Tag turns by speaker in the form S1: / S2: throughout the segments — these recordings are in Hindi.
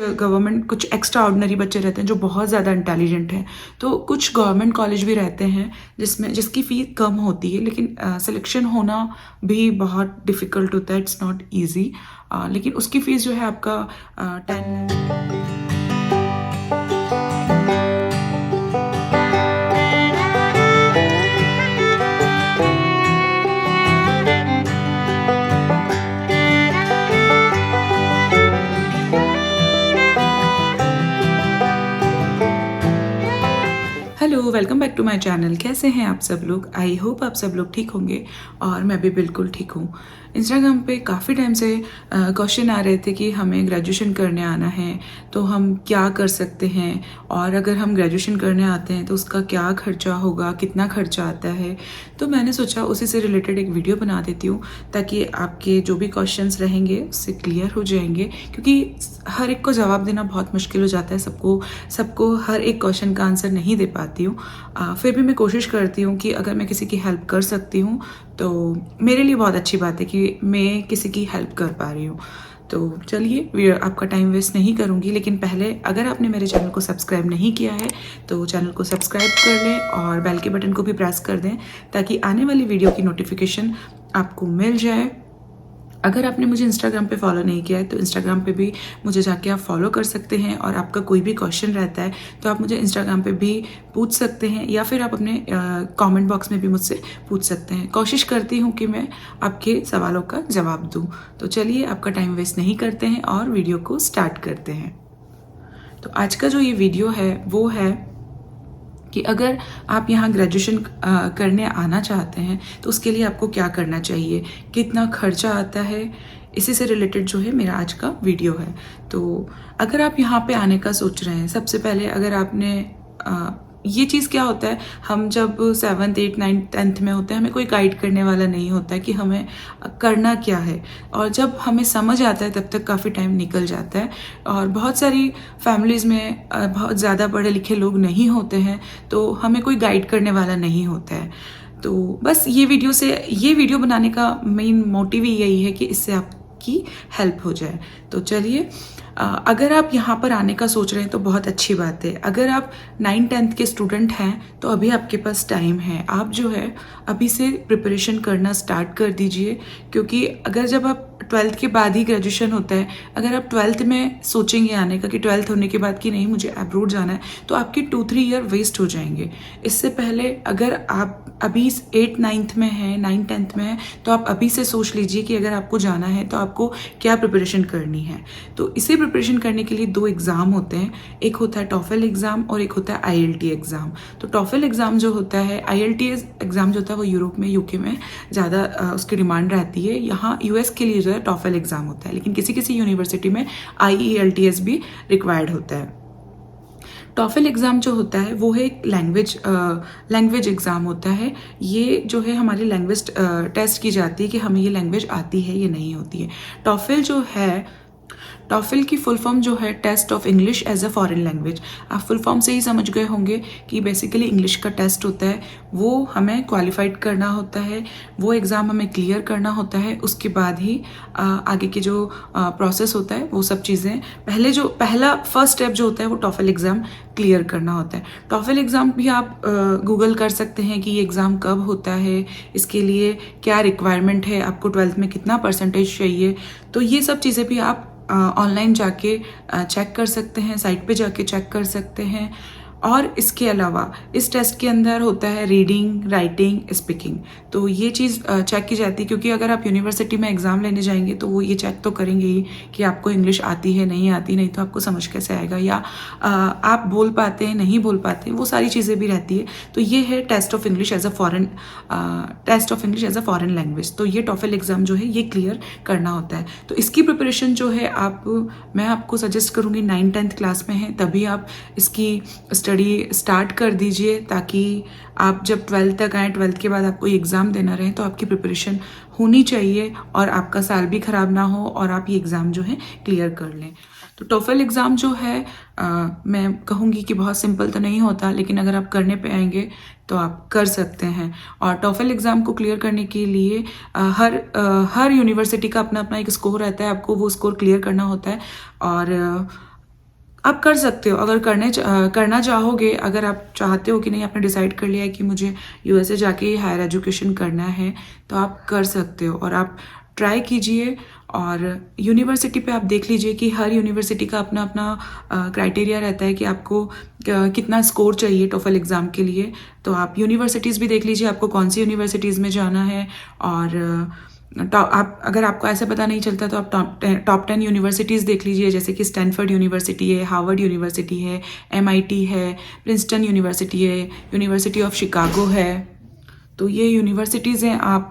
S1: गवर्नमेंट कुछ एक्स्ट्रा ऑर्डिनरी बच्चे रहते हैं जो बहुत ज़्यादा इंटेलिजेंट हैं, तो कुछ गवर्नमेंट कॉलेज भी रहते हैं जिसकी फ़ीस कम होती है, लेकिन सिलेक्शन होना भी बहुत डिफ़िकल्ट होता है, इट्स नॉट ईजी। लेकिन उसकी फ़ीस जो है आपका 10। Hello, welcome back to my channel. कैसे हैं आप सब लोग? आई होप आप सब लोग ठीक होंगे और मैं भी बिल्कुल ठीक हूँ। इंस्टाग्राम पे काफ़ी टाइम से क्वेश्चन आ रहे थे कि हमें ग्रेजुएशन करने आना है तो हम क्या कर सकते हैं, और अगर हम ग्रेजुएशन करने आते हैं तो उसका क्या खर्चा होगा, कितना खर्चा आता है। तो मैंने सोचा उसी से रिलेटेड एक वीडियो बना देती हूँ ताकि आपके जो भी क्वेश्चंस रहेंगे उससे क्लियर हो जाएंगे, क्योंकि हर एक को जवाब देना बहुत मुश्किल हो जाता है। सबको हर एक क्वेश्चन का आंसर नहीं दे पाती हूँ। फिर भी मैं कोशिश करती हूँ कि अगर मैं किसी की हेल्प कर सकती हूँ तो मेरे लिए बहुत अच्छी बात है कि मैं किसी की हेल्प कर पा रही हूँ। तो चलिए, आपका टाइम वेस्ट नहीं करूँगी, लेकिन पहले अगर आपने मेरे चैनल को सब्सक्राइब नहीं किया है तो चैनल को सब्सक्राइब कर लें और बेल के बटन को भी प्रेस कर दें ताकि आने वाली वीडियो की नोटिफिकेशन आपको मिल जाए। अगर आपने मुझे इंस्टाग्राम पे फॉलो नहीं किया है तो इंस्टाग्राम पे भी मुझे जाके आप फॉलो कर सकते हैं, और आपका कोई भी क्वेश्चन रहता है तो आप मुझे इंस्टाग्राम पे भी पूछ सकते हैं या फिर आप अपने कमेंट बॉक्स में भी मुझसे पूछ सकते हैं। कोशिश करती हूँ कि मैं आपके सवालों का जवाब दूँ। तो चलिए, आपका टाइम वेस्ट नहीं करते हैं और वीडियो को स्टार्ट करते हैं। तो आज का जो ये वीडियो है वो है कि अगर आप यहाँ ग्रेजुएशन करने आना चाहते हैं तो उसके लिए आपको क्या करना चाहिए, कितना खर्चा आता है, इसी से रिलेटेड जो है मेरा आज का वीडियो है। तो अगर आप यहाँ पे आने का सोच रहे हैं, सबसे पहले अगर आपने ये चीज़ क्या होता है, हम जब 7th 8th 9th 10th में होते हैं हमें कोई गाइड करने वाला नहीं होता है कि हमें करना क्या है, और जब हमें समझ आता है तब तक काफ़ी टाइम निकल जाता है। और बहुत सारी फैमिलीज़ में बहुत ज़्यादा पढ़े लिखे लोग नहीं होते हैं तो हमें कोई गाइड करने वाला नहीं होता है। तो बस ये वीडियो बनाने का मेन मोटिव ही यही है कि इससे आपकी हेल्प हो जाए। तो चलिए, अगर आप यहाँ पर आने का सोच रहे हैं तो बहुत अच्छी बात है। अगर आप 9th-10th के स्टूडेंट हैं तो अभी आपके पास टाइम है, आप जो है अभी से प्रिपरेशन करना स्टार्ट कर दीजिए, क्योंकि अगर जब आप 12th के बाद ही ग्रेजुएशन होता है, अगर आप 12th में सोचेंगे आने का कि 12th होने के बाद कि नहीं मुझे अब्रॉड जाना है, तो आपके 2-3 ईयर वेस्ट हो जाएंगे। इससे पहले अगर आप अभी 8th 9th में हैं, 9th 10th में हैं, तो आप अभी से सोच लीजिए कि अगर आपको जाना है तो आपको क्या प्रिपरेशन करनी है। तो इसे प्रिपरेशन करने के लिए 2 एग्ज़ाम होते हैं, एक होता है टॉफल एग्ज़ाम और एक होता है IELTS एग्ज़ाम। तो टॉफल एग्ज़ाम जो होता है, IELTS एग्ज़ाम जो होता है वो यूरोप में, UK में ज़्यादा उसकी डिमांड रहती है। यहाँ US के लिए जो है टॉफल एग्ज़ाम होता है, लेकिन किसी किसी यूनिवर्सिटी में IELTS भी रिक्वायर्ड होता है। टॉफल एग्ज़ाम जो होता है वो है एक लैंग्वेज एग्ज़ाम होता है। ये जो है हमारी लैंग्वेज टेस्ट की जाती है कि हमें ये लैंग्वेज आती है या नहीं होती है। टॉफल की फुल फॉर्म जो है test of English as a foreign language. आप फुल फॉर्म से ही समझ गए होंगे कि बेसिकली इंग्लिश का टेस्ट होता है, वो हमें क्वालिफाइड करना होता है, वो एग्ज़ाम हमें क्लियर करना होता है। उसके बाद ही आगे के जो प्रोसेस होता है वो सब चीज़ें, पहला फर्स्ट स्टेप जो होता है वो टॉफल एग्ज़ाम क्लियर करना होता है। टॉफल एग्ज़ाम भी आप गूगल कर सकते हैं कि ये एग्ज़ाम कब होता है, इसके लिए क्या रिक्वायरमेंट है, आपको 12th में कितना परसेंटेज चाहिए। तो ये सब चीज़ें भी आप ऑनलाइन जाके चेक कर सकते हैं, साइट पे जाके चेक कर सकते हैं। और इसके अलावा इस टेस्ट के अंदर होता है रीडिंग, राइटिंग, स्पीकिंग। तो ये चीज़ चेक की जाती है, क्योंकि अगर आप यूनिवर्सिटी में एग्ज़ाम लेने जाएंगे तो वो ये चेक तो करेंगे ही कि आपको इंग्लिश आती है नहीं आती, नहीं तो आपको समझ कैसे आएगा, या आप बोल पाते हैं नहीं बोल पाते, वो सारी चीज़ें भी रहती है। तो ये है test of English as a foreign language. तो ये टॉफल एग्ज़ाम जो है ये क्लियर करना होता है। तो इसकी प्रिपरेशन जो है मैं आपको सजेस्ट करूँगी 9th-10th क्लास में है तभी आप इसकी स्टडी स्टार्ट कर दीजिए, ताकि आप जब 12th तक आएँ, 12th के बाद आपको एग्ज़ाम देना रहे तो आपकी प्रिपरेशन होनी चाहिए और आपका साल भी ख़राब ना हो और आप ये एग्ज़ाम जो है क्लियर कर लें। तो टॉफल एग्ज़ाम जो है मैं कहूँगी कि बहुत सिंपल तो नहीं होता, लेकिन अगर आप करने पे आएंगे तो आप कर सकते हैं। और टॉफल एग्ज़ाम को क्लियर करने के लिए हर यूनिवर्सिटी का अपना अपना एक स्कोर रहता है, आपको वो स्कोर क्लियर करना होता है। और आप कर सकते हो अगर करना चाहोगे। अगर आप चाहते हो कि नहीं, आपने डिसाइड कर लिया है कि मुझे यूएसए जाके ही हायर एजुकेशन करना है, तो आप कर सकते हो और आप ट्राई कीजिए। और यूनिवर्सिटी पे आप देख लीजिए कि हर यूनिवर्सिटी का अपना अपना क्राइटेरिया रहता है कि आपको कितना स्कोर चाहिए टोफल एग्ज़ाम के लिए। तो आप यूनिवर्सिटीज़ भी देख लीजिए आपको कौन सी यूनिवर्सिटीज़ में जाना है। और आप अगर आपको ऐसा पता नहीं चलता तो आप टॉप 10 यूनिवर्सिटीज़ देख लीजिए, जैसे कि स्टैनफोर्ड यूनिवर्सिटी है, हार्वर्ड यूनिवर्सिटी है, एमआईटी है, प्रिंसटन यूनिवर्सिटी है, यूनिवर्सिटी ऑफ शिकागो है। तो ये यूनिवर्सिटीज़ हैं। आप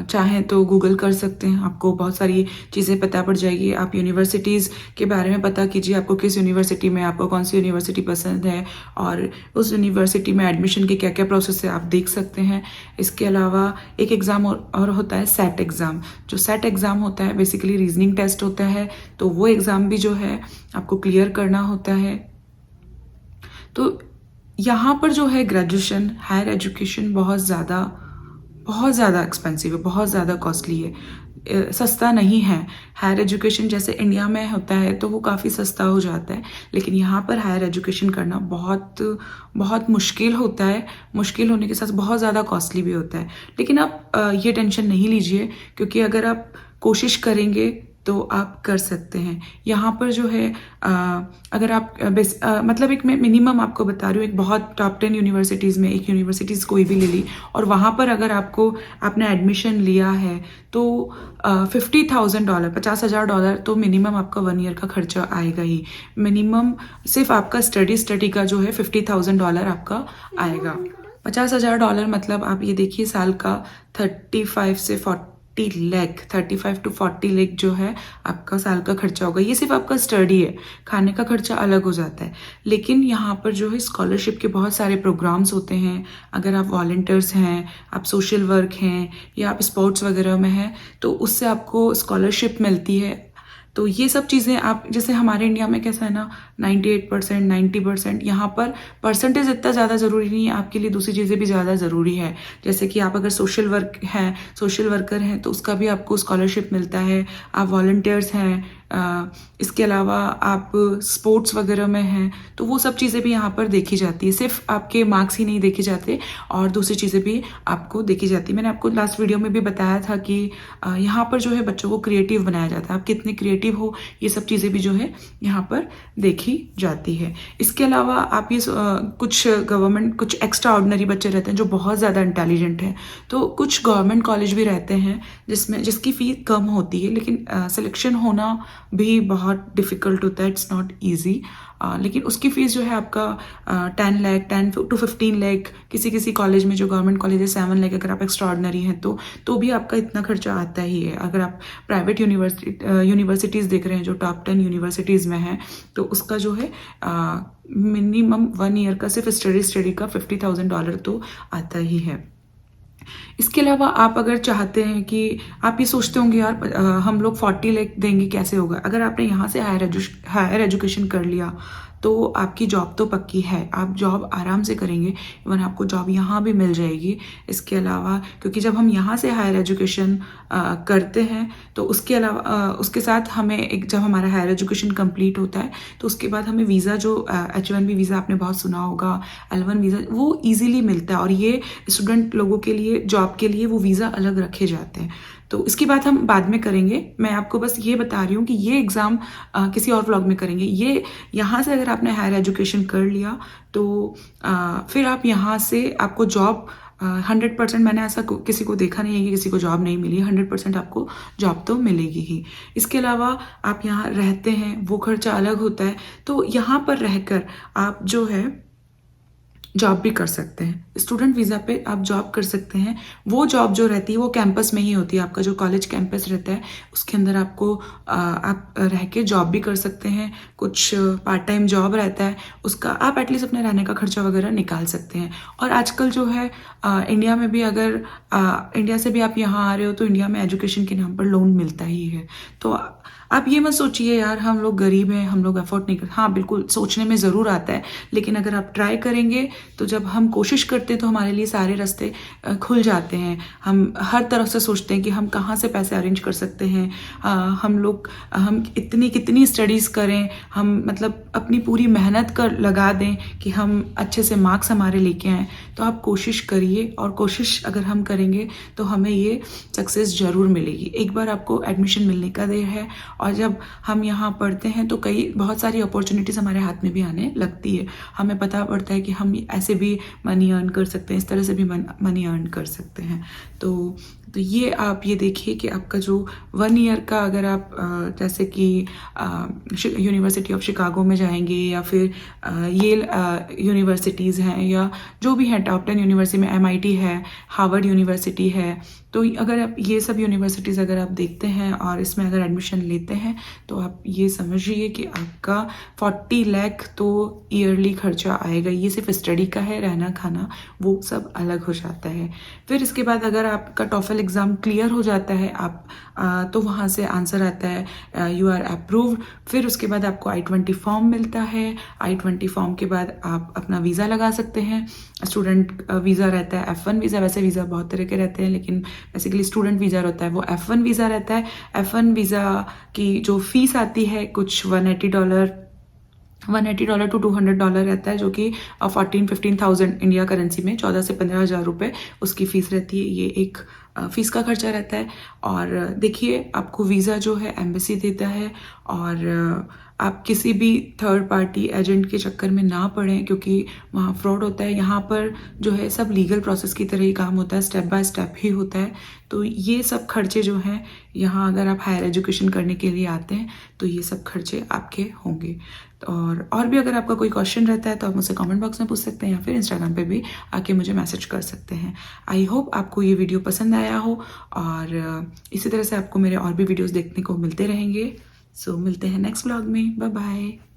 S1: चाहें तो गूगल कर सकते हैं, आपको बहुत सारी चीज़ें पता पड़ जाएगी। आप यूनिवर्सिटीज़ के बारे में पता कीजिए, आपको किस यूनिवर्सिटी में, आपको कौन सी यूनिवर्सिटी पसंद है और उस यूनिवर्सिटी में एडमिशन के क्या क्या प्रोसेस है आप देख सकते हैं। इसके अलावा एक एग्ज़ाम और होता है सेट एग्ज़ाम। जो सेट एग्ज़ाम होता है बेसिकली रीजनिंग टेस्ट होता है, तो वो एग्ज़ाम भी जो है आपको क्लियर करना होता है। तो यहाँ पर जो है ग्रेजुएशन, हायर एजुकेशन बहुत ज़्यादा एक्सपेंसिव है, बहुत ज़्यादा कॉस्टली है, सस्ता नहीं है। हायर एजुकेशन जैसे इंडिया में होता है तो वो काफ़ी सस्ता हो जाता है, लेकिन यहाँ पर हायर एजुकेशन करना बहुत मुश्किल होता है। मुश्किल होने के साथ बहुत ज़्यादा कॉस्टली भी होता है। लेकिन आप ये टेंशन नहीं लीजिए, क्योंकि अगर आप कोशिश करेंगे तो आप कर सकते हैं। यहाँ पर जो है अगर आप मतलब एक मैं मिनिमम आपको बता रही हूँ, एक बहुत टॉप 10 यूनिवर्सिटीज़ में एक यूनिवर्सिटीज़ कोई भी ले ली और वहाँ पर अगर आपने एडमिशन लिया है तो $50,000 $50,000 तो मिनिमम आपका 1 ईयर का खर्चा आएगा ही। मिनिमम सिर्फ आपका स्टडी का जो है $50,000 आपका आएगा। $50,000 मतलब आप ये देखिए साल का 35 to 40 लाख जो है आपका साल का खर्चा होगा। ये सिर्फ आपका स्टडी है, खाने का खर्चा अलग हो जाता है। लेकिन यहाँ पर जो है स्कॉलरशिप के बहुत सारे प्रोग्राम्स होते हैं। अगर आप वॉलंटियर्स हैं, आप सोशल वर्क हैं या आप स्पोर्ट्स वगैरह में हैं, तो उससे आपको स्कॉलरशिप मिलती है। तो ये सब चीज़ें आप, जैसे हमारे इंडिया में कैसा है ना 98% 90%, यहाँ पर परसेंटेज इतना ज़्यादा ज़रूरी नहीं है, आपके लिए दूसरी चीज़ें भी ज़्यादा ज़रूरी है। जैसे कि आप अगर सोशल वर्कर हैं तो उसका भी आपको स्कॉलरशिप मिलता है। आप वॉलंटियर्स हैं, इसके अलावा आप स्पोर्ट्स वगैरह में हैं, तो वो सब चीज़ें भी यहाँ पर देखी जाती है। सिर्फ आपके मार्क्स ही नहीं देखे जाते और दूसरी चीज़ें भी आपको देखी जाती है। मैंने आपको लास्ट वीडियो में भी बताया था कि यहाँ पर जो है बच्चों को क्रिएटिव बनाया जाता है। आप कितने क्रिएटिव हो, ये सब चीज़ें भी जो है यहाँ पर देखी जाती है। इसके अलावा आप ये कुछ एक्स्ट्रा ऑर्डिनरी बच्चे रहते हैं जो बहुत ज़्यादा इंटेलिजेंट हैं, तो कुछ गवर्नमेंट कॉलेज भी रहते हैं जिसकी फ़ीस कम होती है, लेकिन सिलेक्शन होना भी बहुत डिफ़िकल्ट होता है, इट्स नॉट ईजी। लेकिन उसकी फ़ीस जो है आपका 10 लाख 10 to 15 लाख, किसी कॉलेज में जो गवर्नमेंट कॉलेज है 7 लाख, अगर आप एक्स्ट्रा ऑर्डिनरी हैं तो भी आपका इतना खर्चा आता ही है। अगर आप प्राइवेट यूनिवर्सिटीज़ देख रहे हैं जो टॉप 10 यूनिवर्सिटीज़ में हैं, तो उसका जो है मिनिमम 1 ईयर का सिर्फ स्टडी का $50,000 तो आता ही है। इसके अलावा आप अगर चाहते हैं कि आप ये सोचते होंगे यार हम लोग 40 लाख देंगे कैसे होगा। अगर आपने यहाँ से हायर एजुकेशन कर लिया तो आपकी जॉब तो पक्की है, आप जॉब आराम से करेंगे, इवन आपको जॉब यहाँ भी मिल जाएगी। इसके अलावा क्योंकि जब हम यहाँ से हायर एजुकेशन करते हैं तो उसके अलावा उसके साथ हमें जब हमारा हायर एजुकेशन कंप्लीट होता है तो उसके बाद हमें वीज़ा जो H1B वीज़ा आपने बहुत सुना होगा, L1 वीज़ा, वो ईजिली मिलता है और ये स्टूडेंट लोगों के लिए जॉब के लिए वो वीज़ा अलग रखे जाते हैं। तो इसकी बात हम बाद में करेंगे, मैं आपको बस ये बता रही हूँ कि ये एग्ज़ाम किसी और व्लॉग में करेंगे। ये यहाँ से अगर आपने हायर एजुकेशन कर लिया तो फिर आप यहाँ से आपको जॉब 100%, मैंने ऐसा किसी को देखा नहीं है कि किसी को जॉब नहीं मिली, 100% आपको जॉब तो मिलेगी ही। इसके अलावा आप यहाँ रहते हैं, वो खर्चा अलग होता है। तो यहाँ पर रहकर आप जो है जॉब भी कर सकते हैं, स्टूडेंट वीज़ा पे आप जॉब कर सकते हैं। वो जॉब जो रहती है वो कैंपस में ही होती है, आपका जो कॉलेज कैंपस रहता है उसके अंदर आपको आप रह के जॉब भी कर सकते हैं। कुछ पार्ट टाइम जॉब रहता है, उसका आप एटलीस्ट अपने रहने का खर्चा वगैरह निकाल सकते हैं। और आजकल जो है इंडिया में भी अगर इंडिया से भी आप यहाँ आ रहे हो तो इंडिया में एजुकेशन के नाम पर लोन मिलता ही है। तो आप ये मत सोचिए यार हम लोग गरीब हैं, हम लोग अफोर्ड नहीं कर, हाँ बिल्कुल सोचने में ज़रूर आता है, लेकिन अगर आप ट्राई करेंगे तो जब हम कोशिश करते हैं तो हमारे लिए सारे रास्ते खुल जाते हैं। हम हर तरफ से सोचते हैं कि हम कहाँ से पैसे अरेंज कर सकते हैं। हम कितनी स्टडीज़ करें, हम मतलब अपनी पूरी मेहनत कर लगा दें कि हम अच्छे से मार्क्स हमारे लेके आएँ। तो आप कोशिश करिए, और कोशिश अगर हम करेंगे तो हमें ये सक्सेस ज़रूर मिलेगी। एक बार आपको एडमिशन मिलने का देर है, और जब हम यहाँ पढ़ते हैं तो बहुत सारी अपॉर्चुनिटीज़ हमारे हाथ में भी आने लगती है। हमें पता पड़ता है कि हम ऐसे भी मनी अर्न कर सकते हैं, इस तरह से भी मनी अर्न कर सकते हैं। तो ये आप ये देखिए कि आपका जो 1 ईयर का, अगर आप जैसे कि यूनिवर्सिटी ऑफ शिकागो में जाएंगे, या फिर येल यूनिवर्सिटीज़ हैं, या जो भी है टॉप 10 यूनिवर्सिटी में, MIT है, हार्वर्ड यूनिवर्सिटी है, तो अगर आप ये सब यूनिवर्सिटीज़ अगर आप देखते हैं और इसमें अगर एडमिशन लेते हैं तो आप ये समझिए कि आपका 40 लाख तो ईयरली खर्चा आएगा। ये सिर्फ स्टडी का है, रहना खाना वो सब अलग हो जाता है। फिर इसके बाद अगर आपका टॉफल एग्ज़ाम क्लियर हो जाता है, आप तो वहाँ से आंसर आता है यू आर अप्रूव्ड। फिर उसके बाद आपको I-20 फॉर्म मिलता है। I-20 फॉर्म के बाद आप अपना वीज़ा लगा सकते हैं। स्टूडेंट वीज़ा रहता है, F1 वीज़ा, वैसे वीज़ा बहुत तरह के रहते हैं, लेकिन बेसिकली स्टूडेंट वीज़ा रहता है वो F1 वीज़ा रहता है। F1 वीज़ा की जो फ़ीस आती है कुछ $180 टू $200 रहता है, जो कि 14-15,000 इंडिया करेंसी में 14 से 15,000 रुपये उसकी फ़ीस रहती है। ये एक फ़ीस का खर्चा रहता है। और देखिए आपको वीज़ा जो है एम्बेसी देता है, और आप किसी भी थर्ड पार्टी एजेंट के चक्कर में ना पड़ें, क्योंकि वहाँ फ्रॉड होता है। यहाँ पर जो है सब लीगल प्रोसेस की तरह ही काम होता है, स्टेप बाय स्टेप ही होता है। तो ये सब खर्चे जो हैं यहाँ, अगर आप हायर एजुकेशन करने के लिए आते हैं तो ये सब खर्चे आपके होंगे। और भी अगर आपका कोई क्वेश्चन रहता है तो आप मुझसे कमेंट बॉक्स में पूछ सकते हैं, या फिर इंस्टाग्राम पे भी आके मुझे मैसेज कर सकते हैं। आई होप आपको ये वीडियो पसंद आया हो, और इसी तरह से आपको मेरे और भी वीडियोस देखने को मिलते रहेंगे। सो मिलते हैं नेक्स्ट व्लॉग में। Bye bye.